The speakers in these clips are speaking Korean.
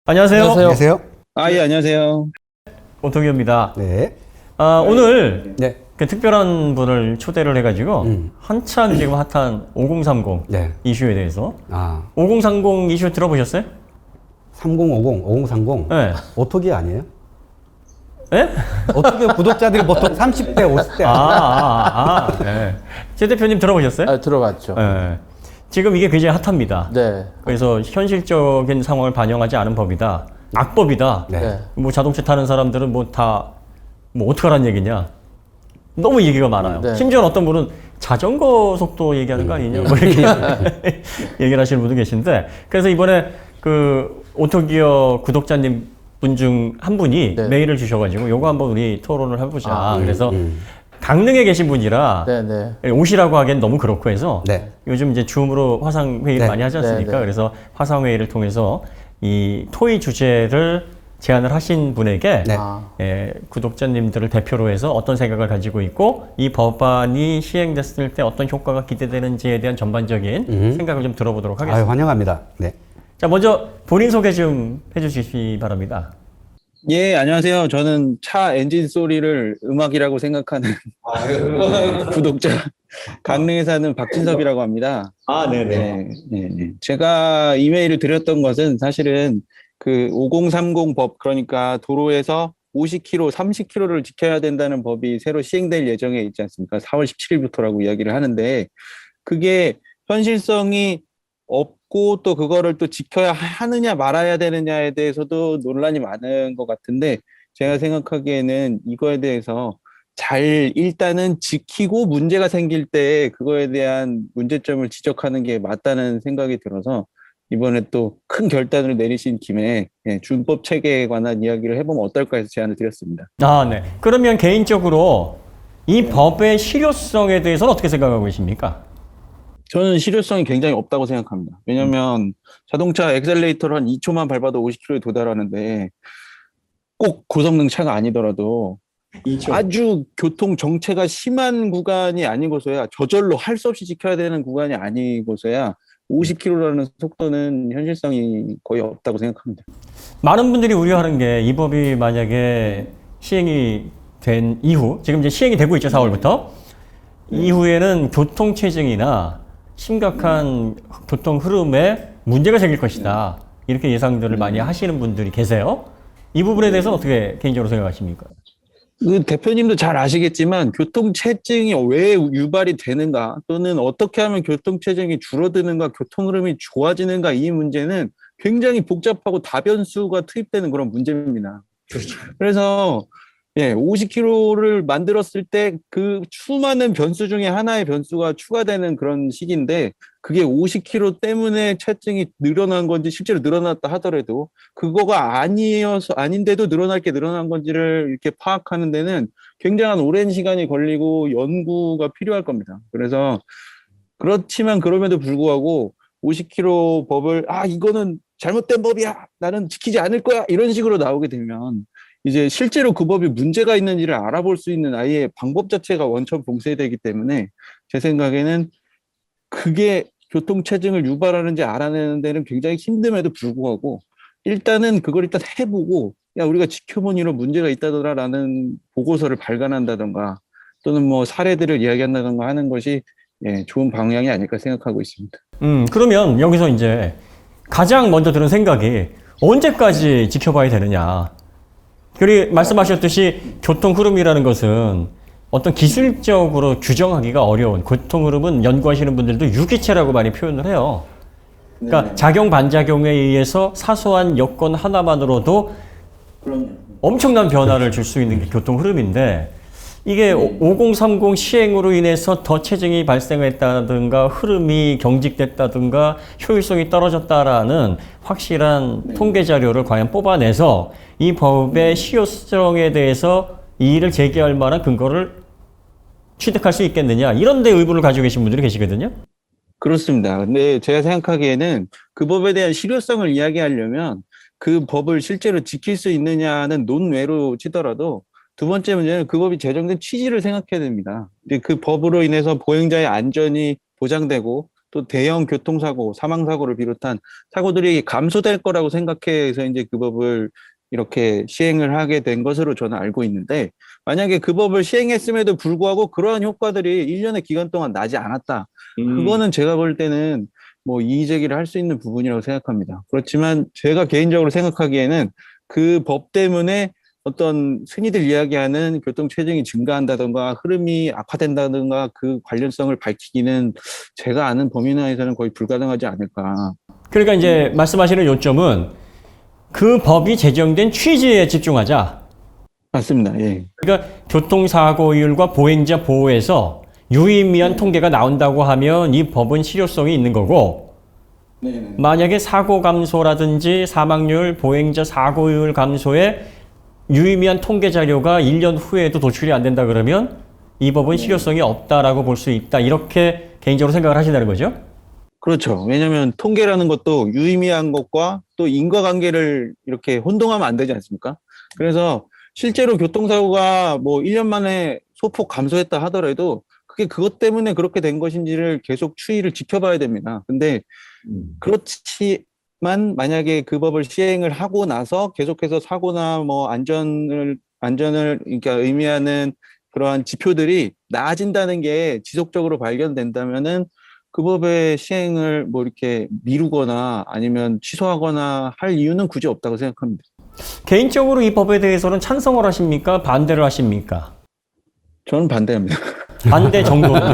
안녕하세요. 안녕하세요. 예, 안녕하세요. 오통규입니다. 네. 오늘 네. 그 특별한 분을 초대를 해가지고 한참 지금 핫한 5030 네. 이슈에 대해서 5030 이슈 들어보셨어요? 3050, 5030. 네. 오토기 아니에요? 네? 오토기 구독자들이 보통 30대, 50대. 네. 제 대표님 들어보셨어요? 들어봤죠. 네. 지금 이게 굉장히 핫합니다. 네. 그래서 현실적인 상황을 반영하지 않은 법이다. 악법이다. 네. 네. 뭐 자동차 타는 사람들은 뭐 다 뭐 어떡하라는 얘기냐. 너무 얘기가 많아요. 네. 심지어는 어떤 분은 자전거 속도 얘기하는 거 아니냐. 뭐 이렇게 얘기를 하시는 분도 계신데. 그래서 이번에 그 오토기어 구독자님 분 중 한 분이 네. 메일을 주셔가지고 요거 한번 우리 토론을 해보자. 그래서 음. 강릉에 계신 분이라 네, 네. 오시라고 하기엔 너무 그렇고 해서 네. 요즘 이제 줌으로 화상 회의를 네. 많이 하지 않습니까? 네, 네. 그래서 화상 회의를 통해서 이 토의 주제를 제안을 하신 분에게 네. 구독자님들을 대표로 해서 어떤 생각을 가지고 있고 이 법안이 시행됐을 때 어떤 효과가 기대되는지에 대한 전반적인 생각을 좀 들어보도록 하겠습니다. 아유, 환영합니다. 네. 자, 먼저 본인 소개 좀 해주시기 바랍니다. 예, 안녕하세요. 저는 차 엔진 소리를 음악이라고 생각하는 구독자 강릉에 사는 박진섭이라고 합니다. 네네. 네. 제가 이메일을 드렸던 것은 사실은 그 5030 법, 그러니까 도로에서 50km, 30km를 지켜야 된다는 법이 새로 시행될 예정에 있지 않습니까? 4월 17일부터라고 이야기를 하는데 그게 현실성이 없고 또 그거를 또 지켜야 하느냐 말아야 되느냐에 대해서도 논란이 많은 것 같은데 제가 생각하기에는 이거에 대해서 잘 일단은 지키고 문제가 생길 때 그거에 대한 문제점을 지적하는 게 맞다는 생각이 들어서 이번에 또 큰 결단을 내리신 김에 준법 체계에 관한 이야기를 해보면 어떨까 해서 제안을 드렸습니다. 네. 그러면 개인적으로 이 법의 실효성에 대해서는 어떻게 생각하고 계십니까? 저는 실효성이 굉장히 없다고 생각합니다. 왜냐하면 자동차 엑셀레이터를 한 2초만 밟아도 50km에 도달하는데 꼭 고성능 차가 아니더라도 아주 교통 정체가 심한 구간이 아니고서야 저절로 할 수 없이 지켜야 되는 구간이 아니고서야 50km라는 속도는 현실성이 거의 없다고 생각합니다. 많은 분들이 우려하는 게 이 법이 만약에 시행이 된 이후, 지금 이제 시행이 되고 있죠, 4월부터. 이후에는 교통체증이나 심각한 교통 흐름에 문제가 생길 것이다. 이렇게 예상들을 많이 하시는 분들이 계세요. 이 부분에 대해서는 어떻게 개인적으로 생각하십니까? 그 대표님도 잘 아시겠지만 교통체증이 왜 유발이 되는가 또는 어떻게 하면 교통체증이 줄어드는가 교통 흐름이 좋아지는가 이 문제는 굉장히 복잡하고 다변수가 투입되는 그런 문제입니다. 그래서 50km를 만들었을 때 그 수많은 변수 중에 하나의 변수가 추가되는 그런 시기인데 그게 50km 때문에 체증이 늘어난 건지 실제로 늘어났다 하더라도 그거가 아닌데도 늘어날 게 늘어난 건지를 이렇게 파악하는 데는 굉장한 오랜 시간이 걸리고 연구가 필요할 겁니다. 그래서 그렇지만 그럼에도 불구하고 50km 법을 이거는 잘못된 법이야. 나는 지키지 않을 거야. 이런 식으로 나오게 되면 이제 실제로 그 법이 문제가 있는지를 알아볼 수 있는 아예 방법 자체가 원천 봉쇄되기 때문에 제 생각에는 그게 교통체증을 유발하는지 알아내는 데는 굉장히 힘듦에도 불구하고 일단은 그걸 일단 해보고 우리가 지켜본 이런 문제가 있다더라라는 보고서를 발간한다던가 또는 뭐 사례들을 이야기한다던가 하는 것이 좋은 방향이 아닐까 생각하고 있습니다. 그러면 여기서 이제 가장 먼저 드는 생각이 언제까지 지켜봐야 되느냐. 그리고 말씀하셨듯이 교통 흐름이라는 것은 어떤 기술적으로 규정하기가 어려운 교통 흐름은 연구하시는 분들도 유기체라고 많이 표현을 해요. 그러니까 작용 반작용에 의해서 사소한 여건 하나만으로도 엄청난 변화를 줄 수 있는 게 교통 흐름인데 이게 5030 시행으로 인해서 더 체증이 발생했다든가 흐름이 경직됐다든가 효율성이 떨어졌다라는 확실한 통계 자료를 과연 뽑아내서 이 법의 실효성에 대해서 이의를 제기할 만한 근거를 취득할 수 있겠느냐 이런 데 의문을 가지고 계신 분들이 계시거든요. 그렇습니다. 근데 제가 생각하기에는 그 법에 대한 실효성을 이야기하려면 그 법을 실제로 지킬 수 있느냐는 논외로 치더라도 두 번째 문제는 그 법이 제정된 취지를 생각해야 됩니다. 그 법으로 인해서 보행자의 안전이 보장되고 또 대형 교통사고, 사망사고를 비롯한 사고들이 감소될 거라고 생각해서 이제 그 법을 이렇게 시행을 하게 된 것으로 저는 알고 있는데, 만약에 그 법을 시행했음에도 불구하고 그러한 효과들이 1년의 기간 동안 나지 않았다. 그거는 제가 볼 때는 뭐 이의 제기를 할 수 있는 부분이라고 생각합니다. 그렇지만 제가 개인적으로 생각하기에는 그 법 때문에 어떤 흔히들 이야기하는 교통 체증이 증가한다든가 흐름이 악화된다든가 그 관련성을 밝히기는 제가 아는 범위 내에서는 거의 불가능하지 않을까. 그러니까 이제 말씀하시는 요점은 그 법이 제정된 취지에 집중하자. 맞습니다. 예. 그러니까 교통사고율과 보행자 보호에서 유의미한 통계가 나온다고 하면 이 법은 실효성이 있는 거고, 만약에 사고 감소라든지 사망률, 보행자 사고율 감소에 유의미한 통계 자료가 1년 후에도 도출이 안 된다 그러면 이 법은 실효성이 없다라고 볼 수 있다. 이렇게 개인적으로 생각을 하신다는 거죠? 그렇죠. 왜냐하면 통계라는 것도 유의미한 것과 또 인과관계를 이렇게 혼동하면 안 되지 않습니까? 그래서 실제로 교통사고가 뭐 1년 만에 소폭 감소했다 하더라도 그게 그것 때문에 그렇게 된 것인지를 계속 추이를 지켜봐야 됩니다. 근데 그렇지만 만약에 그 법을 시행을 하고 나서 계속해서 사고나 뭐 안전을 그러니까 의미하는 그러한 지표들이 나아진다는 게 지속적으로 발견된다면은 그 법의 시행을 뭐 이렇게 미루거나 아니면 취소하거나 할 이유는 굳이 없다고 생각합니다. 개인적으로 이 법에 대해서는 찬성을 하십니까? 반대를 하십니까? 저는 반대합니다. 반대 정도는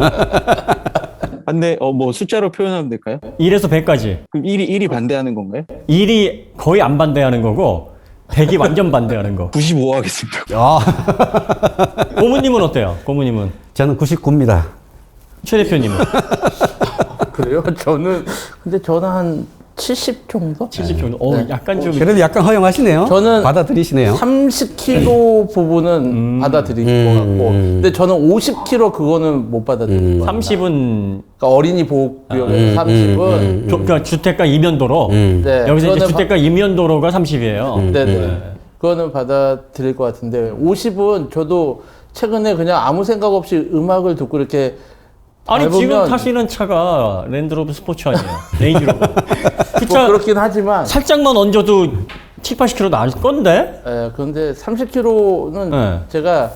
반대, 뭐 숫자로 표현하면 될까요? 1에서 100까지. 그럼 1이 반대하는 건가요? 1이 거의 안 반대하는 거고 100이 완전 반대하는 거. 95 하겠습니다. 아, 고모님은 어때요? 고모님은? 저는 99입니다. 최 대표님은? 그래요? 근데 저는 한 70 정도? 70 정도? 네. 약간 좀. 그래도 약간 허용하시네요. 저는 받아들이시네요. 30kg 부분은 받아들일 것 같고, 근데 저는 50kg 그거는 못 받아들일 것 같아요. 30은, 그러니까 어린이 보호구역에서 30은 그러니까 주택가 이면도로. 네, 여기서 이제 그거는 주택가 이면도로가 30이에요. 네네. 그거는 받아들일 것 같은데 50은 저도 최근에 그냥 아무 생각 없이 음악을 듣고 이렇게 아니, 밟으면 지금 타시는 차가 랜드로버 스포츠 아니에요. 레인지로버. 그 뭐 차 그렇긴 하지만 살짝만 얹어도 7, 80km 나을 건데? 그런데 30km는 네. 제가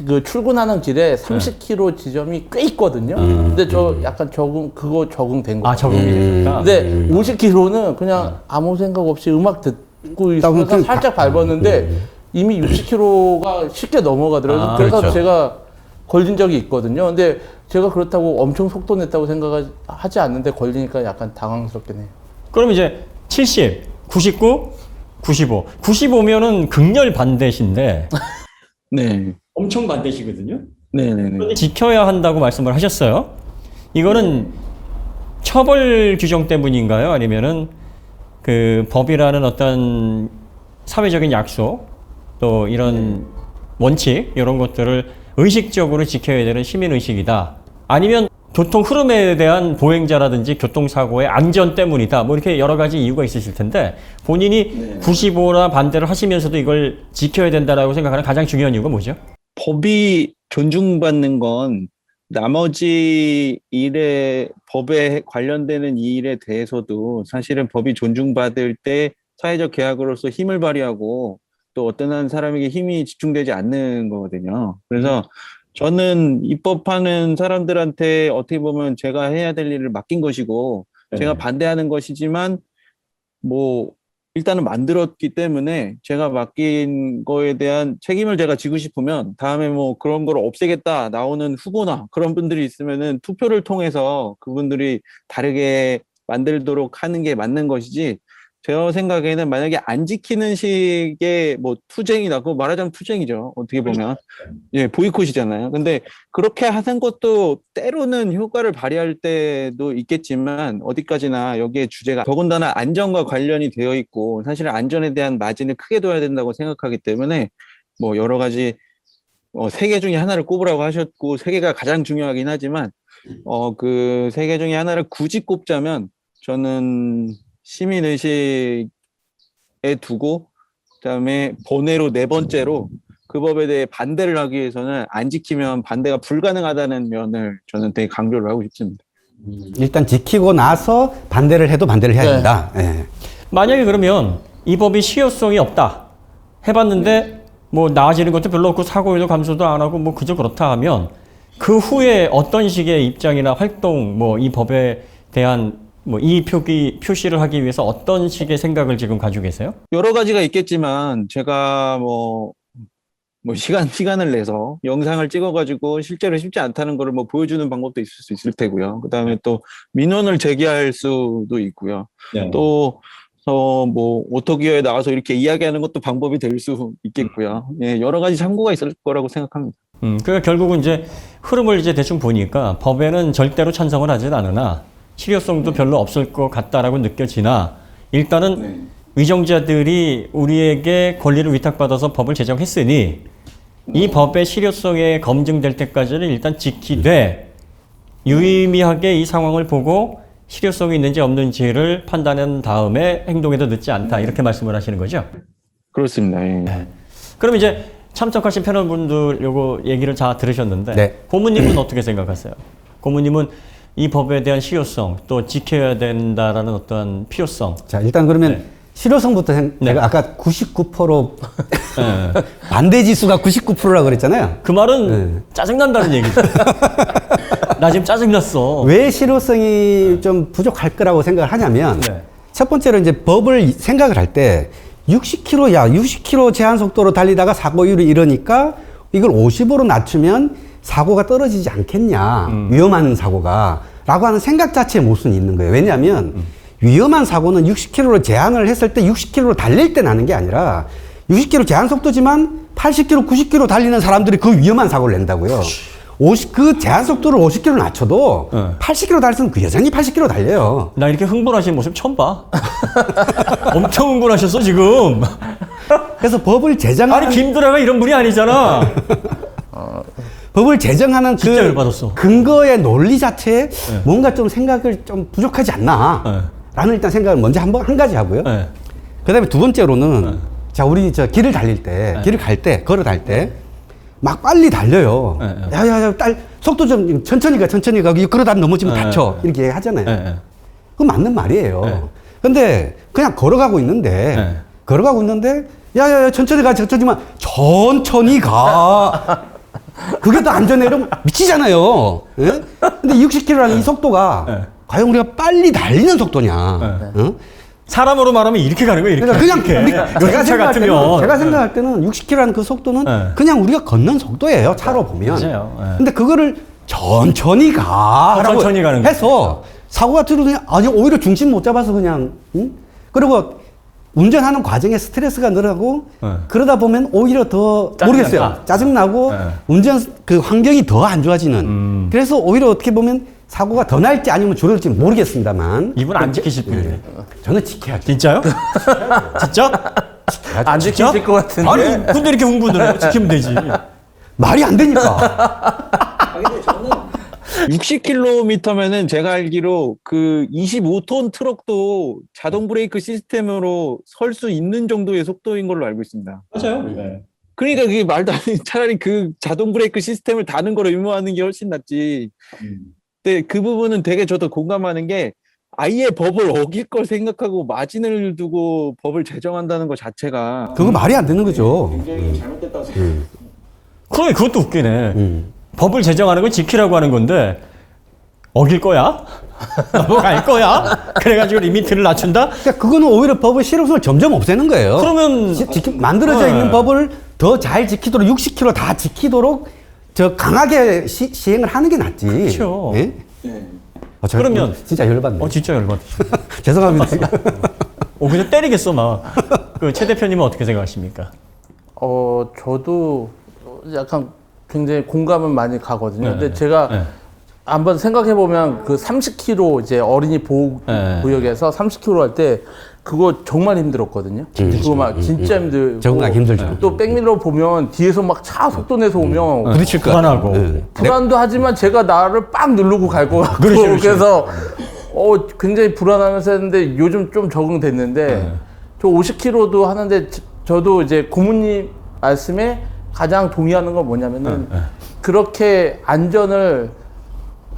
그 출근하는 길에 30km 지점이 꽤 있거든요. 근데 저 약간 적응된 거. 아, 적응이 되셨다. 근데 50km는 그냥 아무 생각 없이 음악 듣고 있으면서 살짝 밟았는데 이미 60km가 쉽게 넘어가더라고요. 그래서 그렇죠. 제가 걸린 적이 있거든요. 근데 제가 그렇다고 엄청 속도 냈다고 생각하지 않는데 걸리니까 약간 당황스럽긴 해요. 그럼 이제 70, 99, 95. 95면은 극렬 반대신데 네. 엄청 반대시거든요. 네네네. 그런데 지켜야 한다고 말씀을 하셨어요. 이거는 처벌 규정 때문인가요? 아니면은 그 법이라는 어떤 사회적인 약속 또 이런 원칙 이런 것들을 의식적으로 지켜야 되는 시민의식이다. 아니면 교통 흐름에 대한 보행자라든지 교통사고의 안전 때문이다. 뭐 이렇게 여러 가지 이유가 있으실 텐데 본인이 95나 반대를 하시면서도 이걸 지켜야 된다라고 생각하는 가장 중요한 이유가 뭐죠? 법이 존중받는 건 나머지 법에 관련되는 이 일에 대해서도 사실은 법이 존중받을 때 사회적 계약으로서 힘을 발휘하고 또 어떤 한 사람에게 힘이 집중되지 않는 거거든요. 그래서 저는 입법하는 사람들한테 어떻게 보면 제가 해야 될 일을 맡긴 것이고 제가 반대하는 것이지만 뭐 일단은 만들었기 때문에 제가 맡긴 거에 대한 책임을 제가 지고 싶으면 다음에 뭐 그런 걸 없애겠다 나오는 후보나 그런 분들이 있으면은 투표를 통해서 그분들이 다르게 만들도록 하는 게 맞는 것이지 제 생각에는 만약에 안 지키는 식의 뭐 투쟁이나 그거 말하자면 투쟁이죠. 어떻게 보면. 예, 보이콧이잖아요. 근데 그렇게 하는 것도 때로는 효과를 발휘할 때도 있겠지만 어디까지나 여기에 주제가 더군다나 안전과 관련이 되어 있고 사실은 안전에 대한 마진을 크게 둬야 된다고 생각하기 때문에 뭐 여러 가지 세 개 중에 하나를 꼽으라고 하셨고 세 개가 가장 중요하긴 하지만 그 세 개 중에 하나를 굳이 꼽자면 저는 시민의식에 두고 그다음에 번외로 네 번째로 그 법에 대해 반대를 하기 위해서는 안 지키면 반대가 불가능하다는 면을 저는 되게 강조를 하고 싶습니다. 일단 지키고 나서 반대를 해도 반대를 해야 네. 된다. 예. 만약에 그러면 이 법이 실효성이 없다. 해봤는데 뭐 나아지는 것도 별로 없고 사고율도 감소도 안 하고 뭐 그저 그렇다 하면 그 후에 어떤 식의 입장이나 활동 뭐 이 법에 대한 뭐 이 표시를 하기 위해서 어떤 식의 생각을 지금 가지고 계세요? 여러 가지가 있겠지만 제가 시간을 내서 영상을 찍어가지고 실제로 쉽지 않다는 거를 뭐 보여주는 방법도 있을 수 있을 테고요. 그 다음에 또 민원을 제기할 수도 있고요. 또 뭐 오토기어에 나와서 이렇게 이야기하는 것도 방법이 될 수 있겠고요. 예, 여러 가지 참고가 있을 거라고 생각합니다. 그러니까 결국은 이제 흐름을 이제 대충 보니까 법에는 절대로 찬성을 하진 않으나 실효성도 별로 없을 것 같다라고 느껴지나 일단은 위정자들이 우리에게 권리를 위탁받아서 법을 제정했으니 이 법의 실효성에 검증될 때까지는 일단 지키되 유의미하게 이 상황을 보고 실효성이 있는지 없는지를 판단한 다음에 행동에도 늦지 않다 이렇게 말씀을 하시는 거죠? 그렇습니다. 예. 그럼 이제 참석하신 패널분들 요거 얘기를 다 들으셨는데 네. 고모님은 어떻게 생각하세요? 고모님은 이 법에 대한 실효성 또 지켜야 된다라는 어떤 필요성. 자, 일단 그러면 네. 실효성부터 네. 제가 아까 99% 네. 반대 지수가 99%라고 그랬잖아요. 그 말은 짜증난다는 얘기죠. 나 지금 짜증났어. 왜 실효성이 좀 부족할 거라고 생각을 하냐면 네. 첫 번째로 이제 법을 생각을 할 때 60km 제한 속도로 달리다가 사고율이 이러니까 이걸 50으로 낮추면 사고가 떨어지지 않겠냐. 위험한 사고가. 라고 하는 생각 자체에 모순이 있는 거예요. 왜냐하면 위험한 사고는 60km로 제한을 했을 때 60km로 달릴 때 나는 게 아니라 60km 제한 속도지만 80km, 90km 달리는 사람들이 그 위험한 사고를 낸다고요. 그 제한 속도를 50km 낮춰도 80km 달리면 그 여전히 80km 달려요. 나 이렇게 흥분하시는 모습 처음 봐. 엄청 흥분하셨어 지금. 그래서 법을 제정하는 아니 김드라가 이런 분이 아니잖아. 법을 제정하는 진짜 그 열받았어. 근거의 논리 자체에 뭔가 좀 생각을 좀 부족하지 않나 라는 일단 생각을 먼저 한 가지 하고요. 네. 그 다음에 두 번째로는 자 우리 저 길을 달릴 때 길을 갈 때 걸어 달 때 막 빨리 달려요. 야야야 속도 좀 천천히 가 그러다 넘어지면 다쳐 이렇게 하잖아요. 그건 맞는 말이에요. 근데 그냥 걸어가고 있는데 야야야 천천히 가지만 천천히 가. 그게 더 안전해 이러면 미치잖아요. 예? 근데 60km라는 이 속도가 과연 우리가 빨리 달리는 속도냐? 응? 사람으로 말하면 이렇게 가는 거예요. 이렇게. 그러니까 그냥 제가 생각할 때는 60km라는 그 속도는 그냥 우리가 걷는 속도예요. 차로 보면. 맞아요. 근데 그거를 천천히 가라고 천천히 가는 해서 사고가 들어도 아니 오히려 중심 못 잡아서 그냥 그리고 운전하는 과정에 스트레스가 늘어나고 그러다 보면 오히려 더 모르겠어요. 짜증나고 운전 그 환경이 더 안 좋아지는. 그래서 오히려 어떻게 보면 사고가 더 날지 아니면 줄을지 모르겠습니다만 이분 안 지키실 분이에요. 저는 지켜야죠. 진짜요? 진짜? 안 지키실 것 같은데. 아니 근데 이렇게 흥분을 해요. 지키면 되지. 말이 안 되니까. 60km면은 제가 알기로 그 25톤 트럭도 자동 브레이크 시스템으로 설 수 있는 정도의 속도인 걸로 알고 있습니다. 맞아요. 그러니까 그게 말도 안 돼. 차라리 그 자동 브레이크 시스템을 다는 걸 의무화하는 게 훨씬 낫지. 근데 그 부분은 되게 저도 공감하는 게 아예 법을 어길 걸 생각하고 마진을 두고 법을 제정한다는 것 자체가 그거 말이 안 되는 거죠. 굉장히 잘못됐다고 생각해요. 그래 그것도 웃기네. 법을 제정하는 건 지키라고 하는 건데 어길 거야? 넘어갈 거야? 그래가지고 리미트를 낮춘다? 그러니까 그거는 오히려 법의 실효성을 점점 없애는 거예요. 그러면 만들어져 있는 법을 더 잘 지키도록 60km 다 지키도록 저 강하게 시행을 하는 게 낫지. 그렇죠. 예? 그러면 진짜 열받네. 진짜 열받으. 죄송합니다. 그냥 때리겠어 막. 그 최 대표님은 어떻게 생각하십니까? 저도 약간 굉장히 공감은 많이 가거든요. 근데 제가 한번 생각해 보면 그 30km 이제 어린이 보호 구역에서 30km 할 때 그거 정말 힘들었거든요. 그거 막 진짜 힘들고 적응하기 힘들죠. 또 백밀러 보면 뒤에서 막 차 속도 내서 오면 부딪힐 거 불안하고. 불안도 하지만 제가 나를 빡 누르고 갈 것 같고 그래서 굉장히 불안하면서 했는데 요즘 좀 적응됐는데 저 50km도 하는데 저도 이제 고모님 말씀에 가장 동의하는 건 뭐냐면은 그렇게 안전을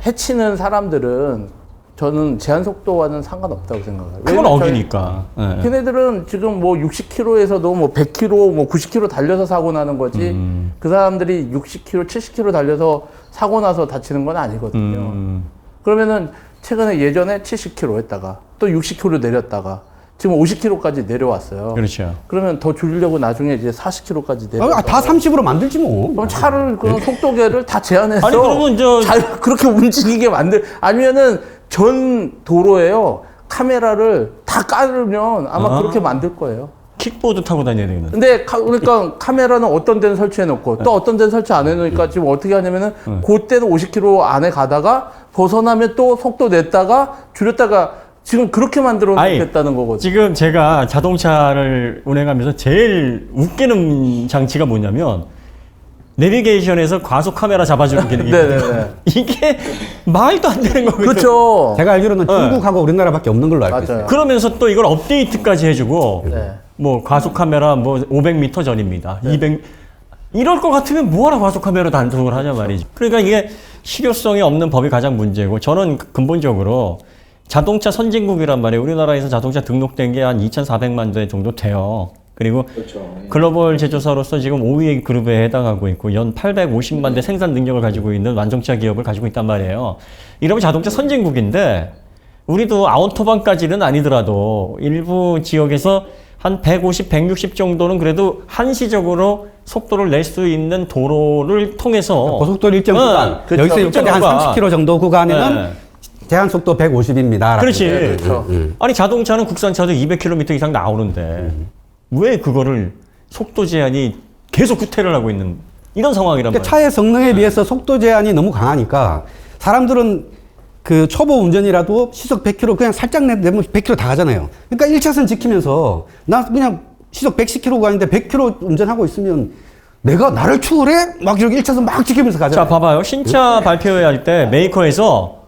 해치는 사람들은 저는 제한 속도와는 상관없다고 생각해요. 그건 왜냐면 어기니까. 예. 걔네들은 지금 뭐 60km에서도 뭐 100km, 뭐 90km 달려서 사고 나는 거지. 그 사람들이 60km, 70km 달려서 사고 나서 다치는 건 아니거든요. 그러면은 최근에 예전에 70km 했다가 또 60km 내렸다가 지금 50km까지 내려왔어요. 그렇죠. 그러면 더 줄이려고 나중에 이제 40km까지 내려. 다 30으로 만들지 뭐. 그럼 차를 그 속도계를 다 제한해서 아니, 그러면 그렇게 움직이게 아니면은 전 도로에요 카메라를 다 깔으면 아마 그렇게 만들 거예요. 킥보드 타고 다녀야 되겠는데. 근데 그러니까 카메라는 어떤 데는 설치해 놓고 또 어떤 데는 설치 안 해 놓으니까 지금 어떻게 하냐면은 그때는 50km 안에 가다가 벗어나면 또 속도 냈다가 줄였다가 지금 그렇게 만들어 놓겠다는 거거든요. 지금 제가 자동차를 운행하면서 제일 웃기는 장치가 뭐냐면 내비게이션에서 과속 카메라 잡아주는 기능이 네네네. 이게 말도 안 되는 거거든요. 그렇죠. 제가 알기로는 중국하고 우리나라밖에 없는 걸로 알고 있어요. 맞아요. 그러면서 또 이걸 업데이트까지 해주고 네. 뭐 과속 카메라 뭐 500m 전입니다. 200 이럴 것 같으면 뭐하러 과속 카메라 단속을 하냐 말이지. 그러니까 이게 실효성이 없는 법이 가장 문제고 저는 근본적으로 자동차 선진국이란 말이에요. 우리나라에서 자동차 등록된 게 한 2,400만 대 정도 돼요. 그리고 글로벌 제조사로서 지금 5위 그룹에 해당하고 있고 연 850만 대 생산 능력을 가지고 있는 완성차 기업을 가지고 있단 말이에요. 이러면 자동차 선진국인데 우리도 아우토반까지는 아니더라도 일부 지역에서 한 150, 160 정도는 그래도 한시적으로 속도를 낼 수 있는 도로를 통해서 고속도로 일정 구간, 그렇죠. 여기서 여기까지 한 구간. 30km 정도 구간에는 네. 제한 속도 150입니다. 그렇지. 그렇죠. 아니 자동차는 국산차도 200km 이상 나오는데 왜 그거를 속도 제한이 계속 후퇴를 하고 있는 이런 상황이란 그러니까 말이에요. 차의 성능에 비해서 속도 제한이 너무 강하니까 사람들은 그 초보 운전이라도 시속 100km 그냥 살짝 내면 100km 다 가잖아요. 그러니까 1차선 지키면서 나 그냥 시속 110km 가는데 100km 운전하고 있으면 내가 나를 추월해? 막 이렇게 1차선 막 지키면서 가잖아요. 자 봐봐요. 신차 발표할 때 메이커에서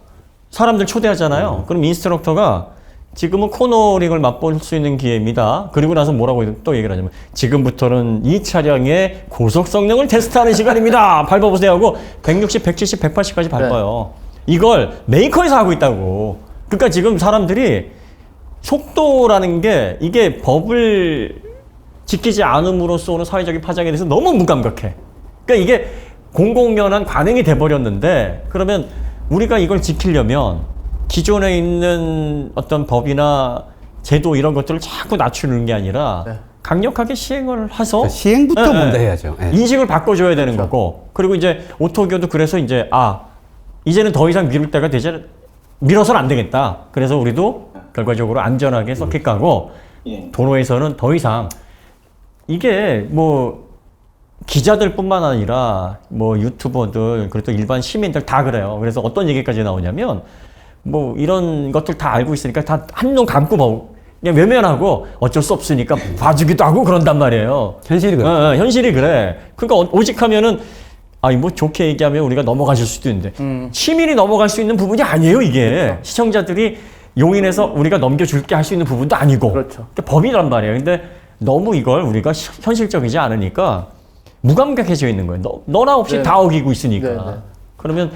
사람들 초대하잖아요. 그럼 인스트럭터가 지금은 코너링을 맛볼 수 있는 기회입니다. 그리고 나서 뭐라고 또 얘기를 하냐면 지금부터는 이 차량의 고속 성능을 테스트하는 시간입니다. 밟아보세요 하고 160, 170, 180까지 밟아요. 이걸 메이커에서 하고 있다고. 그러니까 지금 사람들이 속도라는 게 이게 법을 지키지 않음으로써 오는 사회적인 파장에 대해서 너무 무감각해. 그러니까 이게 공공연한 관행이 돼버렸는데 그러면 우리가 이걸 지키려면 기존에 있는 어떤 법이나 제도 이런 것들을 자꾸 낮추는 게 아니라 강력하게 시행을 해서 시행부터 먼저 해야죠. 예. 인식을 바꿔줘야 되는 거고 그리고 이제 오토교도 그래서 이제 이제는 더 이상 미룰 때가 되지 밀어서는 안 되겠다. 그래서 우리도 결과적으로 안전하게 서킷 가고 도로에서는 더 이상 이게 뭐 기자들뿐만 아니라 뭐 유튜버들 그리고 또 일반 시민들 다 그래요. 그래서 어떤 얘기까지 나오냐면 뭐 이런 것들 다 알고 있으니까 다 한눈 감고 보고 그냥 외면하고 어쩔 수 없으니까 봐주기도 하고 그런단 말이에요. 현실이 그래. 현실이 그래. 그러니까 오직하면은 뭐 좋게 얘기하면 우리가 넘어가실 수도 있는데 시민이 넘어갈 수 있는 부분이 아니에요 이게. 그렇죠. 시청자들이 용인해서 우리가 넘겨줄게 할 수 있는 부분도 아니고 그렇죠. 그러니까 법이란 말이에요. 근데 너무 이걸 우리가 현실적이지 않으니까 무감각해져 있는 거예요. 너나 없이 다 어기고 있으니까. 그러면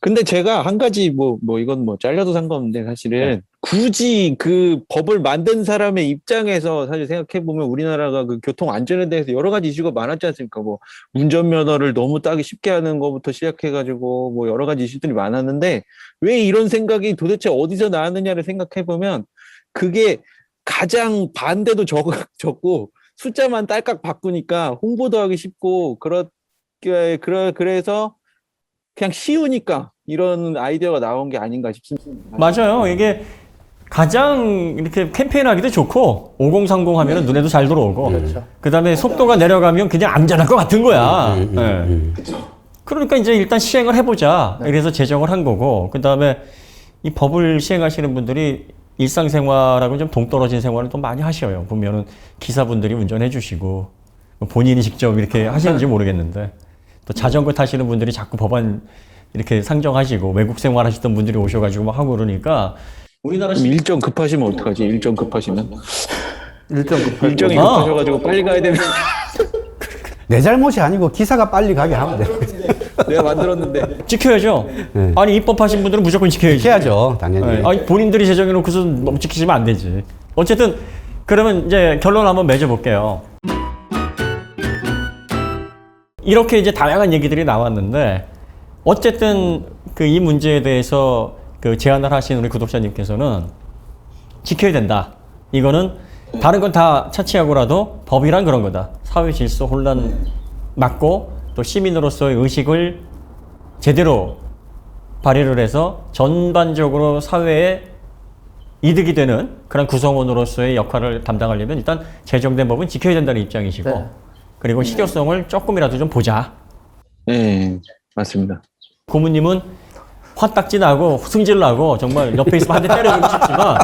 근데 제가 한 가지 이건 잘려도 상관없는데 사실은 굳이 그 법을 만든 사람의 입장에서 사실 생각해 보면 우리나라가 그 교통 안전에 대해서 여러 가지 이슈가 많았지 않습니까? 뭐 운전면허를 너무 따기 쉽게 하는 것부터 시작해 가지고 뭐 여러 가지 이슈들이 많았는데 왜 이런 생각이 도대체 어디서 나왔느냐를 생각해 보면 그게 가장 반대도 적고 숫자만 딸깍 바꾸니까 홍보도 하기 쉽고 그래서 그냥 쉬우니까 이런 아이디어가 나온 게 아닌가 싶습니다. 맞아요. 이게 가장 이렇게 캠페인하기도 좋고 5030 하면은 눈에도 잘 들어오고 그렇죠. 그다음에 속도가 내려가면 그냥 안전할 것 같은 거야. 그러니까 이제 일단 시행을 해보자. 그래서 제정을 한 거고 그다음에 이 법을 시행하시는 분들이 일상생활하고 좀 동떨어진 생활을 또 많이 하셔요. 보면은 기사분들이 운전해 주시고 본인이 직접 이렇게 하시는지 모르겠는데 또 자전거 타시는 분들이 자꾸 법안 이렇게 상정하시고 외국 생활 하시던 분들이 오셔가지고 막 하고 그러니까 우리나라 일정 급하시면 어떡하지? 일정 급하시면 일정이 아. 급하셔가지고 빨리 가야 되면 내 잘못이 아니고 기사가 빨리 가게 하면 돼. 내가 만들었는데. 지켜야죠. 네. 아니 입법하신 분들은 무조건 지켜야지. 해야죠, 당연히. 네. 아니 본인들이 제정해놓고서 너무 지키시면 안 되지. 어쨌든 그러면 이제 결론 한번 맺어볼게요. 이렇게 이제 다양한 얘기들이 나왔는데 어쨌든 그 이 문제에 대해서 그 제안을 하신 우리 구독자님께서는 지켜야 된다. 이거는 다른 건 다 차치하고라도 법이란 그런 거다. 사회 질서 혼란 막고 또 시민으로서의 의식을 제대로 발휘를 해서 전반적으로 사회에 이득이 되는 그런 구성원으로서의 역할을 담당하려면 일단 제정된 법은 지켜야 된다는 입장이시고 네. 그리고 실효성을 조금이라도 좀 보자. 네, 맞습니다. 고모님은 화딱지 나고 승질 나고 정말 옆에 있으면 한 대 때려주고 싶지만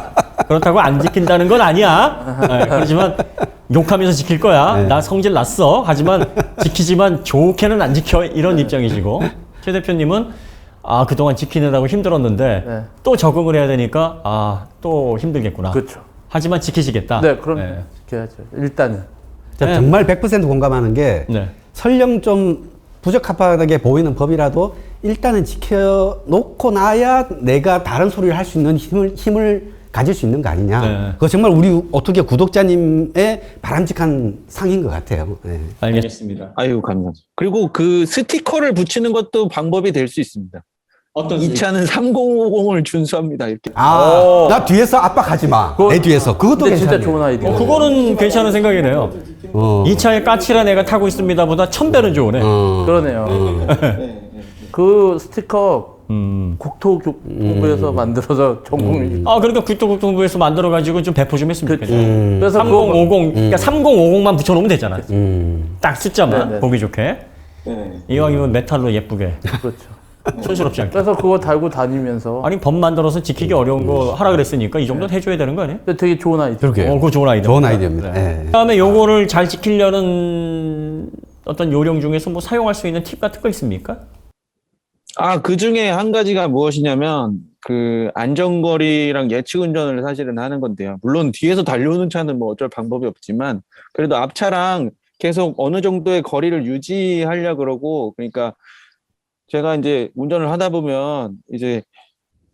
그렇다고 안 지킨다는 건 아니야. 네, 그렇지만 욕하면서 지킬 거야. 네. 나 성질 났어. 하지만 지키지만 좋게는 안 지켜. 이런 입장이시고 최 대표님은 그동안 지키느라고 힘들었는데 네. 또 적응을 해야 되니까 또 힘들겠구나. 그렇죠. 하지만 지키시겠다. 네, 그럼 지켜야죠. 일단은. 자, 네. 정말 100% 공감하는 게 네. 설령 좀 부적합하게 보이는 법이라도 일단은 지켜놓고 나야 내가 다른 소리를 할 수 있는 힘을 가질 수 있는 거 아니냐. 네. 그거 정말 우리 어떻게 구독자님의 바람직한 상인 것 같아요. 네. 알겠습니다. 아유, 감사합니다. 그리고 그 스티커를 붙이는 것도 방법이 될 수 있습니다. 어떤 이 차는 3050을 준수합니다. 이렇게. 나 뒤에서 압박하지 마. 내 뒤에서. 그것도 근데 진짜 괜찮네. 좋은 아이디어. 그거는 괜찮은 생각이네요. 이 차에 까칠한 애가 타고 있습니다보다 1000배는 좋으네. 그러네요. 그 스티커 음. 국토교통부에서 만들어서 전 국민. 그러니까 국토교통부에서 만들어가지고 좀 배포 좀 했으면 좋겠다. 그래서 3050, 그러니까 3050만 붙여놓으면 되잖아. 딱 숫자만 네네. 보기 좋게. 이왕이면 메탈로 예쁘게. 그렇죠. 촌스럽지 않게. 그래서 그거 달고 다니면서. 아니 법 만들어서 지키기 어려운 거 하라 그랬으니까 이 정도는 해줘야 되는 거 아니에요? 근데 되게 좋은 아이디어. 그러게요. 그거 좋은 아이디어. 좋은 아이디어입니다. 네. 그다음에 요거를 잘 지키려는 어떤 요령 중에서 뭐 사용할 수 있는 팁 같은 거 있습니까? 그 중에 한 가지가 무엇이냐면, 그 안전거리랑 예측 운전을 사실은 하는 건데요. 물론 뒤에서 달려오는 차는 뭐 어쩔 방법이 없지만, 그래도 앞차랑 계속 어느 정도의 거리를 유지하려고 그러고, 그러니까 제가 이제 운전을 하다 보면 이제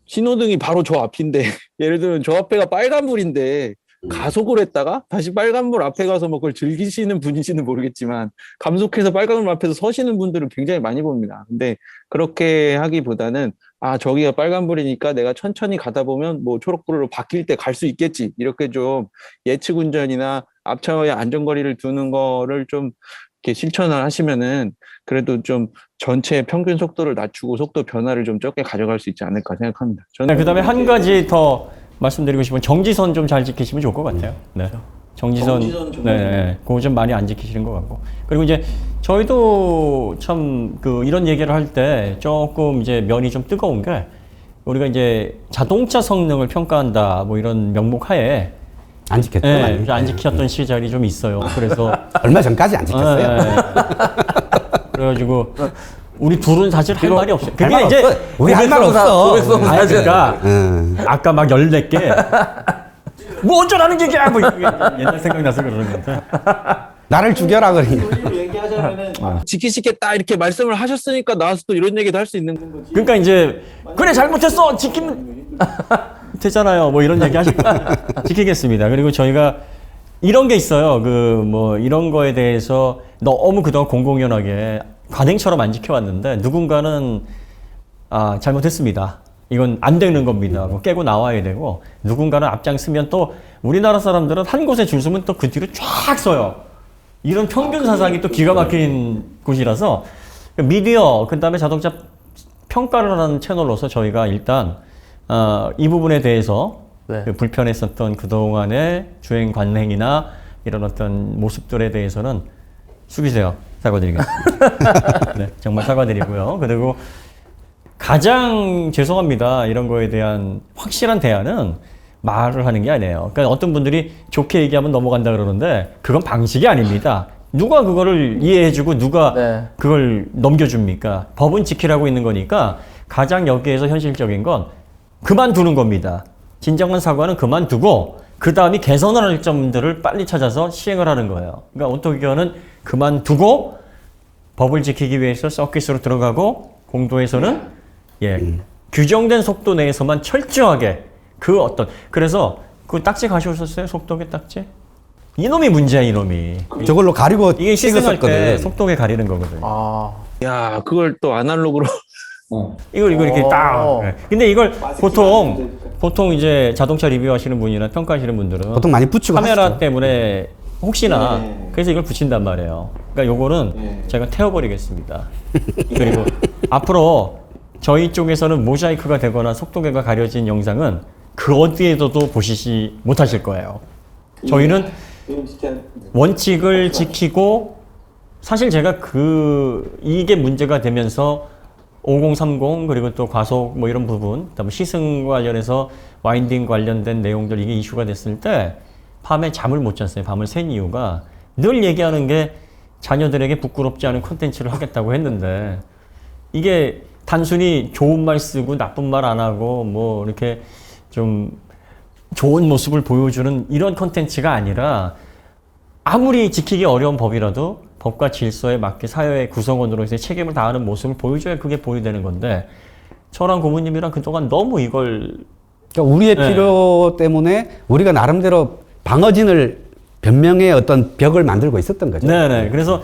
신호등이 바로 저 앞인데, 예를 들면 저 앞에가 빨간불인데, 가속을 했다가 다시 빨간불 앞에 가서 뭐 그걸 즐기시는 분인지는 모르겠지만 감속해서 빨간불 앞에서 서시는 분들은 굉장히 많이 봅니다. 근데 그렇게 하기보다는 저기가 빨간불이니까 내가 천천히 가다 보면 뭐 초록불로 바뀔 때 갈 수 있겠지. 이렇게 좀 예측 운전이나 앞차와의 안전거리를 두는 거를 좀 이렇게 실천을 하시면은 그래도 좀 전체 평균 속도를 낮추고 속도 변화를 좀 적게 가져갈 수 있지 않을까 생각합니다. 저는 그다음에 한 가지 더 말씀드리고 싶은 정지선 좀 잘 지키시면 좋을 것 같아요. 네. 정지선 네, 그거 좀 많이 안 지키시는 것 같고. 그리고 이제 저희도 참 이런 얘기를 할 때 조금 이제 면이 좀 뜨거운 게 우리가 이제 자동차 성능을 평가한다 뭐 이런 명목 하에 안 지켰죠. 네, 안 지켰던 시절이 좀 있어요. 그래서 얼마 전까지 안 지켰어요. 네. 그래가지고 우리 둘은 사실 할 말이 없어요. 그게 말 이제 없어. 우리 할 말 없어. 고백성 아니, 사실. 그러니까 아까 막 14개 뭐 어쩌라는 얘기야 뭐 이게 옛날 생각나서 그러는 건데 나를 죽여라 그러니. 지키시겠다 이렇게 말씀을 하셨으니까 나와서 또 이런 얘기도 할 수 있는 거지. 그러니까 이제 그래 잘못했어 지키면 되잖아요 뭐 이런 얘기 하실 거예요. 지키겠습니다. 그리고 저희가 이런 게 있어요. 뭐 이런 거에 대해서 너무 그동안 공공연하게 관행처럼 안 지켜왔는데 누군가는 잘못했습니다. 이건 안 되는 겁니다. 뭐 깨고 나와야 되고 누군가는 앞장서면 또 우리나라 사람들은 한 곳에 줄 서면 또 그 뒤로 쫙 서요. 이런 평균 사상이 또 기가 막힌 곳이라서 미디어 그다음에 자동차 평가를 하는 채널로서 저희가 일단 이 부분에 대해서 네. 불편했었던 그동안의 주행 관행이나 이런 어떤 모습들에 대해서는 숙이세요. 사과드리겠습니다. 네, 정말 사과드리고요. 그리고 가장 죄송합니다. 이런 거에 대한 확실한 대안은 말을 하는 게 아니에요. 그러니까 어떤 분들이 좋게 얘기하면 넘어간다 그러는데 그건 방식이 아닙니다. 누가 그거를 이해해주고 누가 네. 그걸 넘겨줍니까? 법은 지키라고 있는 거니까 가장 여기에서 현실적인 건 그만두는 겁니다. 진정한 사과는 그만두고 그 다음이 개선을 할 점들을 빨리 찾아서 시행을 하는 거예요. 그러니까 오토기어는 그만두고 법을 지키기 위해서 서킷으로 들어가고 공도에서는 규정된 속도 내에서만 철저하게 그래서 그 딱지 가져오셨어요? 속도계 딱지? 이놈이 문제야, 이놈이. 저걸로 가리고 이게 시승할 때 찍었었거든. 속도계 가리는 거거든. 아, 야, 그걸 또 아날로그로. 이걸 이렇게 딱. 네. 근데 이걸 보통 이제 자동차 리뷰하시는 분이나 평가하시는 분들은 보통 많이 붙이고 카메라 하시죠. 때문에 혹시나 그래서 이걸 붙인단 말이에요. 그러니까 요거는 제가 태워버리겠습니다. 그리고 앞으로 저희 쪽에서는 모자이크가 되거나 속도계가 가려진 영상은 그 어디에서도 보시지 못하실 거예요. 저희는 원칙을 지키고 사실 제가 이게 문제가 되면서 5030 그리고 또 과속 뭐 이런 부분, 그다음에 시승 관련해서 와인딩 관련된 내용들 이게 이슈가 됐을 때 밤에 잠을 못 잤어요. 밤을 샌 이유가 늘 얘기하는 게 자녀들에게 부끄럽지 않은 콘텐츠를 하겠다고 했는데 이게 단순히 좋은 말 쓰고 나쁜 말 안 하고 뭐 이렇게 좀 좋은 모습을 보여주는 이런 콘텐츠가 아니라 아무리 지키기 어려운 법이라도 법과 질서에 맞게 사회의 구성원으로서의 책임을 다하는 모습을 보여줘야 그게 보여되는 건데 저랑 고모님이랑 그동안 너무 이걸 그러니까 우리의 필요 때문에 우리가 나름대로 방어진을 변명의 어떤 벽을 만들고 있었던 거죠. 네네. 그래서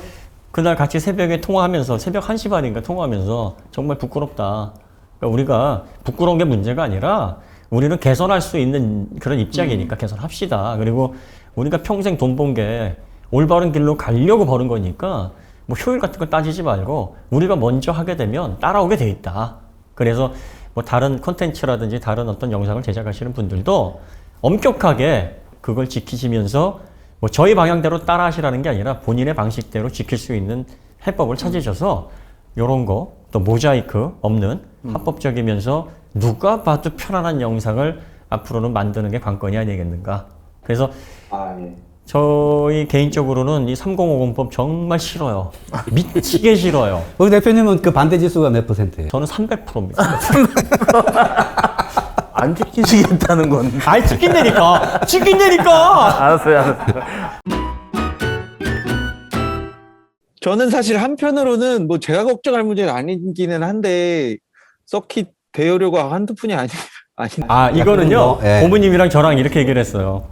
그날 같이 새벽에 통화하면서 새벽 1시 반인가 통화하면서 정말 부끄럽다. 그러니까 우리가 부끄러운 게 문제가 아니라 우리는 개선할 수 있는 그런 입장이니까 개선합시다. 그리고 우리가 평생 돈 번 게 올바른 길로 가려고 버는 거니까 뭐 효율 같은 거 따지지 말고 우리가 먼저 하게 되면 따라오게 돼 있다. 그래서 뭐 다른 콘텐츠라든지 다른 어떤 영상을 제작하시는 분들도 엄격하게 그걸 지키시면서 뭐 저희 방향대로 따라 하시라는 게 아니라 본인의 방식대로 지킬 수 있는 해법을 찾으셔서 요런 거 또 모자이크 없는 합법적이면서 누가 봐도 편안한 영상을 앞으로는 만드는 게 관건이 아니겠는가. 그래서 저희 개인적으로는 이 3050법 정말 싫어요. 미치게 싫어요. 우리 대표님은 그 반대 지수가 몇 %예요? 저는 300%입니다. 안 지키시겠다는 건. 아이, 찍힌다니까! 찍힌다니까! 알았어요. 저는 사실 한편으로는 뭐 제가 걱정할 문제는 아니기는 한데 서킷 대여료가 한두 푼이 아, 이거는요, 예. 고모님이랑 저랑 이렇게 얘기를 했어요.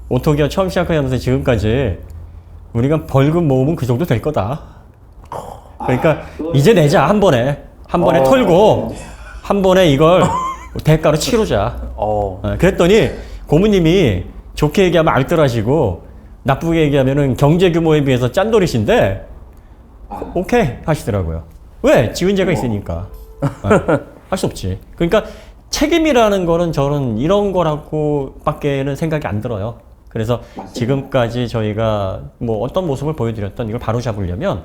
오토기어 처음 시작하면서 지금까지 우리가 벌금 모으면 그 정도 될 거다. 그러니까 이제 내자, 한 번에. 한 번에 털고, 한 번에 이걸 대가로 치르자. 그랬더니 고모님이 좋게 얘기하면 알뜰하시고 나쁘게 얘기하면은 경제 규모에 비해서 짠돌이신데 오케이 하시더라고요. 왜? 지은재가 있으니까. 할 수 없지. 그러니까 책임이라는 거는 저는 이런 거라고 밖에는 생각이 안 들어요. 그래서 지금까지 저희가 뭐 어떤 모습을 보여드렸던 이걸 바로 잡으려면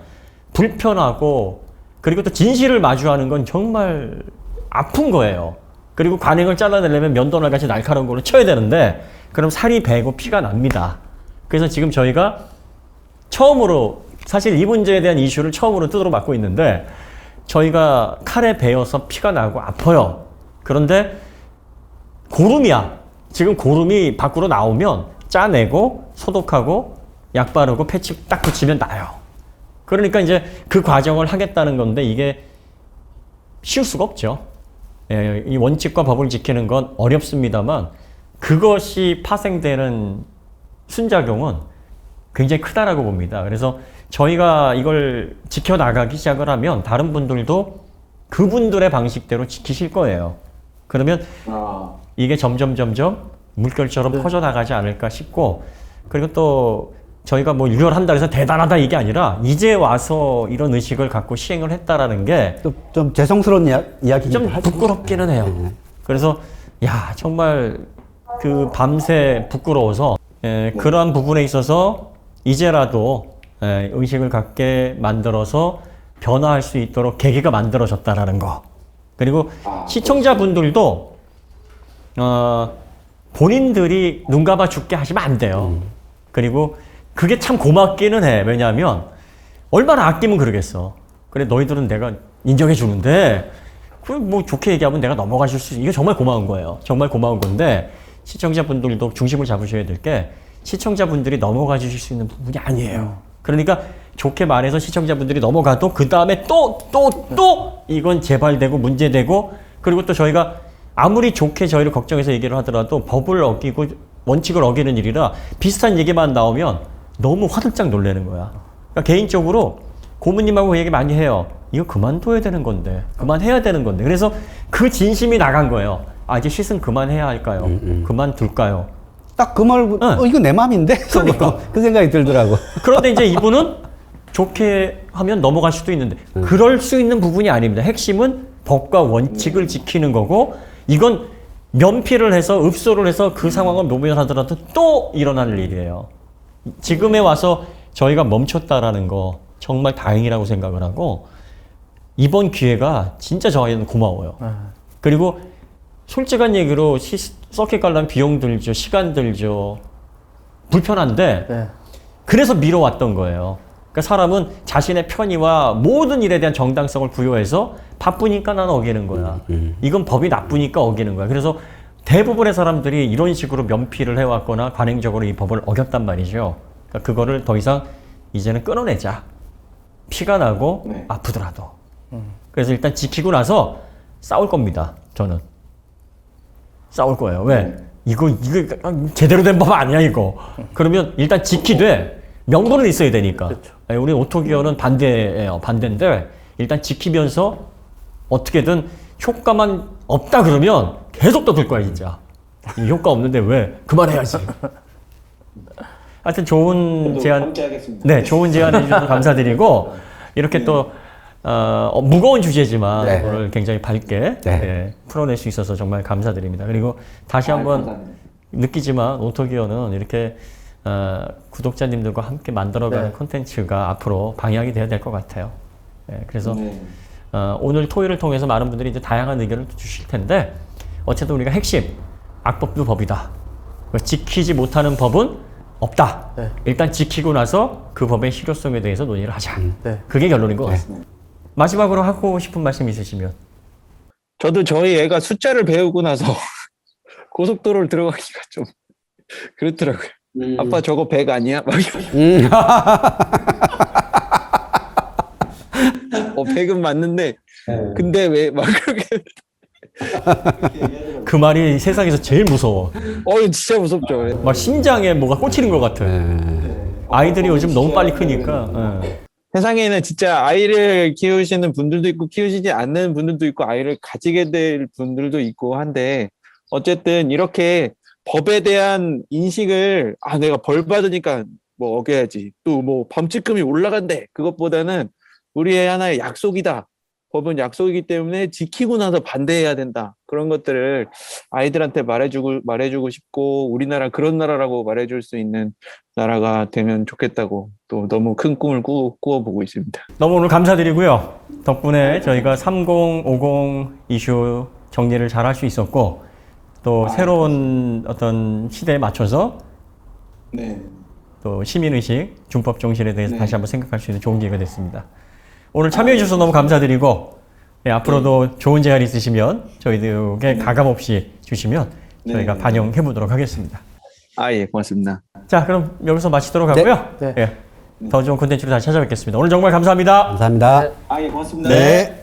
불편하고 그리고 또 진실을 마주하는 건 정말 아픈 거예요. 그리고 관행을 잘라내려면 면도날 같이 날카로운 걸로 쳐야 되는데 그럼 살이 배고 피가 납니다. 그래서 지금 저희가 처음으로 사실 이 문제에 대한 이슈를 처음으로 뜯어 맞고 있는데 저희가 칼에 베어서 피가 나고 아파요. 그런데 고름이야. 지금 고름이 밖으로 나오면 짜내고 소독하고 약 바르고 패치 딱 붙이면 나요. 그러니까 이제 그 과정을 하겠다는 건데 이게 쉬울 수가 없죠. 예, 이 원칙과 법을 지키는 건 어렵습니다만 그것이 파생되는 순작용은 굉장히 크다라고 봅니다. 그래서 저희가 이걸 지켜나가기 시작을 하면 다른 분들도 그분들의 방식대로 지키실 거예요. 그러면 이게 점점 물결처럼 퍼져나가지 않을까 싶고 그리고 또 저희가 뭐 유혈한다 해서 대단하다 이게 아니라 이제 와서 이런 의식을 갖고 시행을 했다라는 게 좀 죄송스러운 이야기긴 좀 하죠. 부끄럽기는 해요. 그래서 야 정말 그 밤새 부끄러워서 그러한 부분에 있어서 이제라도 의식을 갖게 만들어서 변화할 수 있도록 계기가 만들어졌다라는 거. 그리고 시청자분들도 본인들이 눈 감아 죽게 하시면 안 돼요. 그리고 그게 참 고맙기는 해. 왜냐하면 얼마나 아끼면 그러겠어. 그래 너희들은 내가 인정해 주는데 그럼 뭐 좋게 얘기하면 내가 넘어가실 수 이게 정말 고마운 거예요. 정말 고마운 건데 시청자분들도 중심을 잡으셔야 될 게 시청자분들이 넘어가 주실 수 있는 부분이 아니에요. 그러니까 좋게 말해서 시청자분들이 넘어가도 그 다음에 또 이건 재발되고 문제되고 그리고 또 저희가 아무리 좋게 저희를 걱정해서 얘기를 하더라도 법을 어기고 원칙을 어기는 일이라 비슷한 얘기만 나오면 너무 화들짝 놀라는 거야. 그러니까 개인적으로 고모님하고 그 얘기 많이 해요. 이거 그만둬야 되는 건데, 그만해야 되는 건데. 그래서 그 진심이 나간 거예요. 아, 이제 시승 그만해야 할까요? 그만둘까요? 딱 그 말, 이거 내 맘인데? 그러니까. 그 생각이 들더라고. 그런데 이제 이분은 좋게 하면 넘어갈 수도 있는데, 그럴 수 있는 부분이 아닙니다. 핵심은 법과 원칙을 지키는 거고, 이건 면피를 해서, 읍소를 해서 그 상황을 모면하더라도 또 일어날 일이에요. 지금에 와서 저희가 멈췄다라는 거 정말 다행이라고 생각을 하고, 이번 기회가 진짜 저희는 고마워요. 그리고 솔직한 얘기로 서킷 가려면 비용 들죠, 시간 들죠, 불편한데 네. 그래서 미뤄왔던 거예요. 그러니까 사람은 자신의 편의와 모든 일에 대한 정당성을 부여해서 바쁘니까 나는 어기는 거야. 이건 법이 나쁘니까 어기는 거야. 그래서 대부분의 사람들이 이런 식으로 면피를 해왔거나 관행적으로 이 법을 어겼단 말이죠. 그러니까 그거를 더 이상 이제는 끊어내자. 피가 나고 아프더라도. 그래서 일단 지키고 나서 싸울 겁니다. 저는. 싸울 거예요. 왜? 이거 제대로 된 법 아니야, 이거. 그러면 일단 지키되 명분은 있어야 되니까. 그렇죠. 우리 오토기어는 반대예요. 반대인데 일단 지키면서 어떻게든 효과만 없다 그러면 계속 떠들 거야, 진짜. 이 효과 없는데 왜? 그만해야지. 하여튼 좋은 제안. 네, 좋은 제안 해주셔서 감사드리고 이렇게 또 무거운 주제지만 네. 오늘 굉장히 밝게 풀어낼 수 있어서 정말 감사드립니다. 그리고 다시 한번 느끼지만 오토기어는 이렇게 구독자님들과 함께 만들어가는 콘텐츠가 앞으로 방향이 돼야 될 것 같아요. 그래서 오늘 토요일을 통해서 많은 분들이 이제 다양한 의견을 주실 텐데 어쨌든 우리가 핵심 악법도 법이다. 지키지 못하는 법은 없다. 일단 지키고 나서 그 법의 실효성에 대해서 논의를 하자. 그게 결론인 것 같습니다. 마지막으로 하고 싶은 말씀 있으시면. 저도 저희 애가 숫자를 배우고 나서 고속도로를 들어가기가 좀 그렇더라고요. 아빠 저거 100 아니야? 막 100은 맞는데 근데 왜 막 그렇게 그 말이 세상에서 제일 무서워. 진짜 무섭죠. 막 심장에 뭐가 꽂히는 것 같아. 아이들이 요즘 너무 빨리 크니까. 세상에는 진짜 아이를 키우시는 분들도 있고 키우시지 않는 분들도 있고 아이를 가지게 될 분들도 있고 한데 어쨌든 이렇게 법에 대한 인식을 내가 벌 받으니까 뭐 어겨야지 또 뭐 범칙금이 올라간대 그것보다는 우리의 하나의 약속이다. 법은 약속이기 때문에 지키고 나서 반대해야 된다. 그런 것들을 아이들한테 말해주고 싶고 우리나라 그런 나라라고 말해줄 수 있는 나라가 되면 좋겠다고 또 너무 큰 꿈을 꾸어보고 있습니다. 너무 오늘 감사드리고요. 덕분에 저희가 3050 이슈 정리를 잘 할 수 있었고 또 새로운 어떤 시대에 맞춰서 또 시민의식, 준법 정신에 대해서 다시 한번 생각할 수 있는 좋은 기회가 됐습니다. 오늘 참여해 주셔서 너무 감사드리고 앞으로도 좋은 제안 있으시면 저희들에게 가감없이 주시면 저희가 반영해 보도록 하겠습니다. 예, 고맙습니다. 자, 그럼 여기서 마치도록 하고요. 더 좋은 콘텐츠로 다시 찾아뵙겠습니다. 오늘 정말 감사합니다. 감사합니다. 예, 고맙습니다. 네.